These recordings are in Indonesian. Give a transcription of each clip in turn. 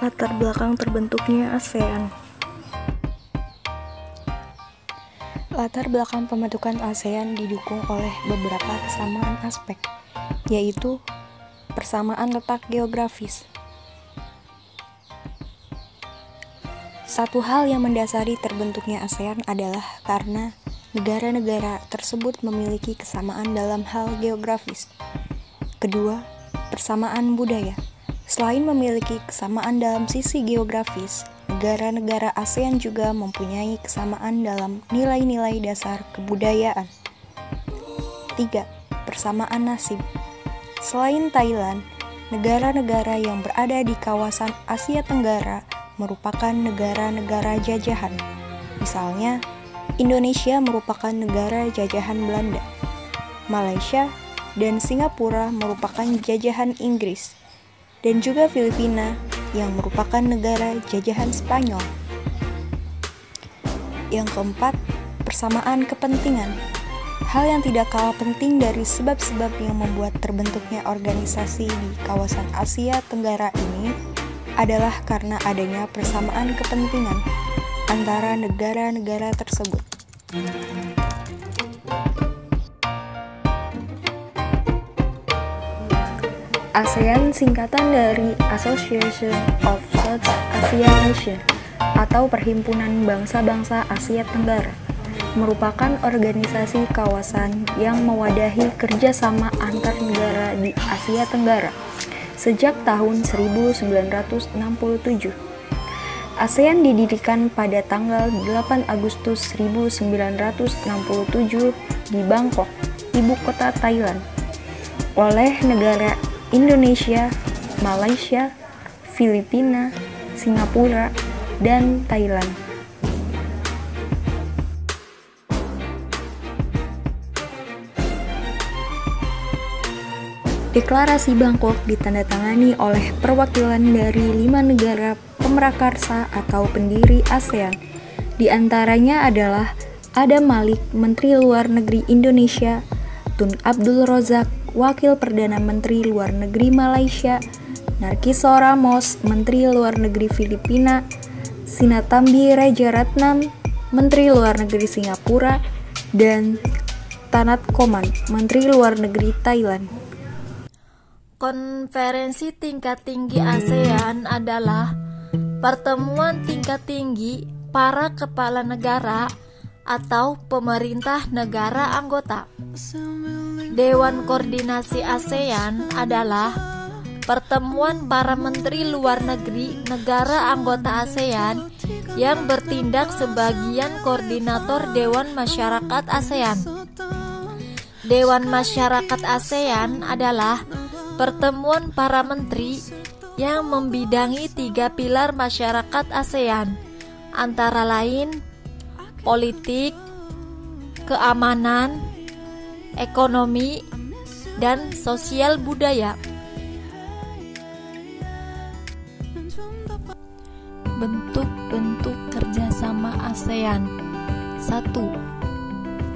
latar belakang terbentuknya ASEAN. Latar belakang pembentukan ASEAN didukung oleh beberapa kesamaan aspek, yaitu persamaan letak geografis. Satu hal yang mendasari terbentuknya ASEAN adalah karena negara-negara tersebut memiliki kesamaan dalam hal geografis. Kedua, persamaan budaya. Selain memiliki kesamaan dalam sisi geografis, negara-negara ASEAN juga mempunyai kesamaan dalam nilai-nilai dasar kebudayaan. 3. Persamaan nasib. Selain Thailand, negara-negara yang berada di kawasan Asia Tenggara merupakan negara-negara jajahan. Misalnya, Indonesia merupakan negara jajahan Belanda. Malaysia dan Singapura merupakan jajahan Inggris. Dan juga Filipina yang merupakan negara jajahan Spanyol. Yang keempat, persamaan kepentingan. Hal yang tidak kalah penting dari sebab-sebab yang membuat terbentuknya organisasi di kawasan Asia Tenggara ini adalah karena adanya persamaan kepentingan antara negara-negara tersebut. ASEAN singkatan dari Association of South Asian Nations atau Perhimpunan Bangsa-Bangsa Asia Tenggara, merupakan organisasi kawasan yang mewadahi kerjasama antar negara di Asia Tenggara sejak tahun 1967. ASEAN didirikan pada tanggal 8 Agustus 1967 di Bangkok, ibu kota Thailand, oleh negara Indonesia, Malaysia, Filipina, Singapura, dan Thailand. Deklarasi Bangkok ditandatangani oleh perwakilan dari 5 negara pemrakarsa atau pendiri ASEAN. Di antaranya adalah Adam Malik, Menteri Luar Negeri Indonesia, Tun Abdul Razak, Wakil Perdana Menteri Luar Negeri Malaysia, Narkiso Ramos, Menteri Luar Negeri Filipina, Sinnathamby Rajaratnam, Menteri Luar Negeri Singapura, dan Tanat Koman, Menteri Luar Negeri Thailand. Konferensi tingkat tinggi ASEAN adalah pertemuan tingkat tinggi para kepala negara atau pemerintah negara anggota. Dewan Koordinasi ASEAN adalah pertemuan para menteri luar negeri negara anggota ASEAN yang bertindak sebagai koordinator Dewan Masyarakat ASEAN. Dewan Masyarakat ASEAN adalah pertemuan para menteri yang membidangi 3 pilar masyarakat ASEAN, antara lain politik, keamanan, ekonomi, dan sosial budaya. Bentuk-bentuk kerjasama ASEAN. 1.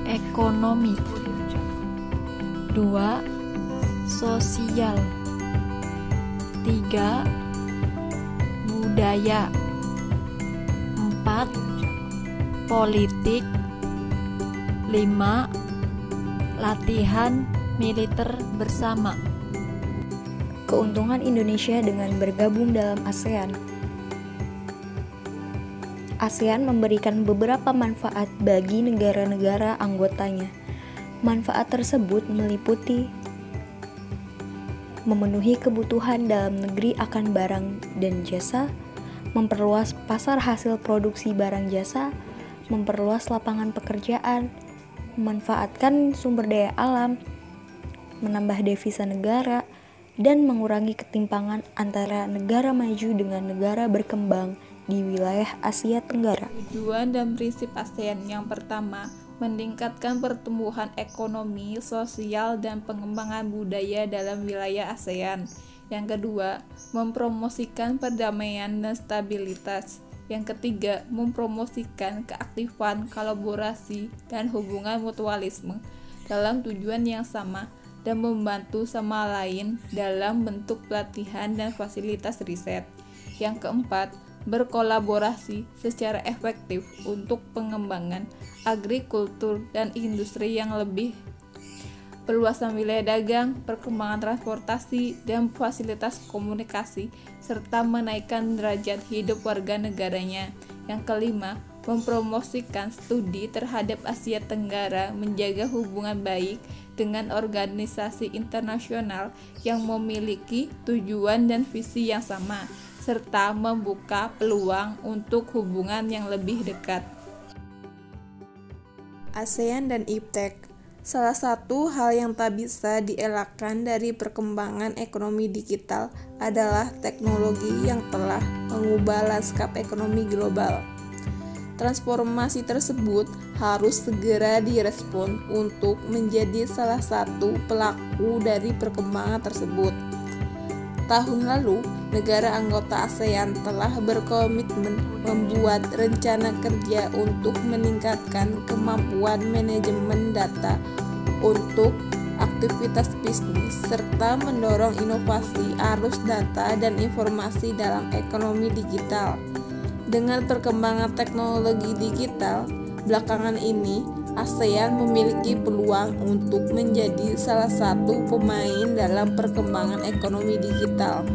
Ekonomi. 2. Sosial. 3. Budaya. 4. Politik. 5. Latihan militer bersama. Keuntungan Indonesia dengan bergabung dalam ASEAN. ASEAN memberikan beberapa manfaat bagi negara-negara anggotanya. Manfaat tersebut meliputi memenuhi kebutuhan dalam negeri akan barang dan jasa, memperluas pasar hasil produksi barang jasa, memperluas lapangan pekerjaan, memanfaatkan sumber daya alam, menambah devisa negara, dan mengurangi ketimpangan antara negara maju dengan negara berkembang di wilayah Asia Tenggara. Tujuan dan prinsip ASEAN yang pertama, meningkatkan pertumbuhan ekonomi, sosial, dan pengembangan budaya dalam wilayah ASEAN. Yang kedua, mempromosikan perdamaian dan stabilitas. Yang ketiga, mempromosikan keaktifan, kolaborasi, dan hubungan mutualisme dalam tujuan yang sama dan membantu sama lain dalam bentuk pelatihan dan fasilitas riset. Yang keempat, berkolaborasi secara efektif untuk pengembangan agrikultur dan industri yang lebih perluasan wilayah dagang, perkembangan transportasi, dan fasilitas komunikasi, serta menaikkan derajat hidup warga negaranya. Yang kelima, mempromosikan studi terhadap Asia Tenggara, menjaga hubungan baik dengan organisasi internasional yang memiliki tujuan dan visi yang sama, serta membuka peluang untuk hubungan yang lebih dekat. ASEAN dan IPTEK. Salah satu hal yang tak bisa dielakkan dari perkembangan ekonomi digital adalah teknologi yang telah mengubah lanskap ekonomi global. Transformasi tersebut harus segera direspon untuk menjadi salah satu pelaku dari perkembangan tersebut. Tahun lalu, negara anggota ASEAN telah berkomitmen membuat rencana kerja untuk meningkatkan kemampuan manajemen data untuk aktivitas bisnis serta mendorong inovasi arus data dan informasi dalam ekonomi digital. Dengan perkembangan teknologi digital, belakangan ini ASEAN memiliki peluang untuk menjadi salah satu pemain dalam perkembangan ekonomi digital.